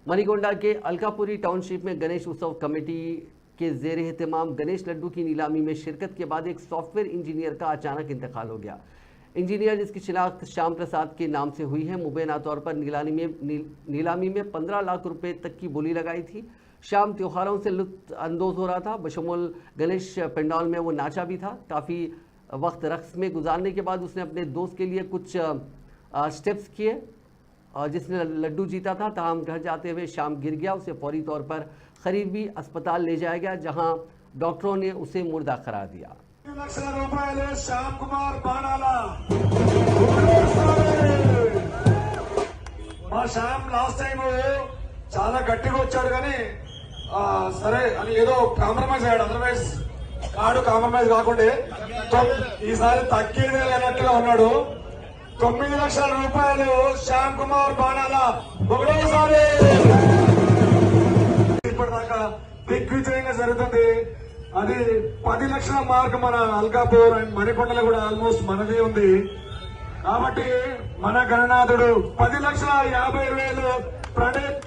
मणिकोंडा के अलकापुरी टाउनशिप में गणेश उत्सव कमेटी के जेर एहतमाम गणेश लड्डू की नीलामी में शिरकत के बाद एक सॉफ्टवेयर इंजीनियर का अचानक इंतकाल हो गया। इंजीनियर जिसकी शिनाख्त श्याम प्रसाद के नाम से हुई है, मुबैना तौर पर नीलामी में 15 लाख रुपए तक की बोली लगाई थी। श्याम त्योहारों से लुत्फ अंदोज हो रहा था। बशमूल गणेश पंडाल में वो नाचा भी था। काफ़ी वक्त रक्स में गुजारने के बाद उसने अपने दोस्त के लिए कुछ स्टेप्स किए जिसने लड्डू जीता था। ताहम घर जाते हुए श्याम गिर गया। उसे फौरी तौर पर करीबी अस्पताल ले जाया गया, जहां डॉक्टरों ने उसे मुर्दा करार दिया। श्याम कुमार बाणाला श्याम लास्ट टाइम చాలా గట్టిగా వచ్చాడు కానీ సరే అని ఏదో కాంప్రమైజ్ అయ్యాడు, అదర్వైజ్ కాడు కాంప్రమైజ్ కాకుండా ఈసారి తగ్గేదే లేనట్టుగా ఉన్నాడు। 9 లక్షల రూపాయలు శ్యామ్ కుమార్ బాణాల ఒకటోసారి ఇప్పటిదాకా దిగ్విజయంగా జరుగుతుంది। అది 10 లక్షల మార్క్ మన అల్కాపూర్ అండ్ మణికొండలో కూడా ఆల్మోస్ట్ మనదే ఉంది కాబట్టి మన గణనాథుడు 10,50,000 ప్రణీత్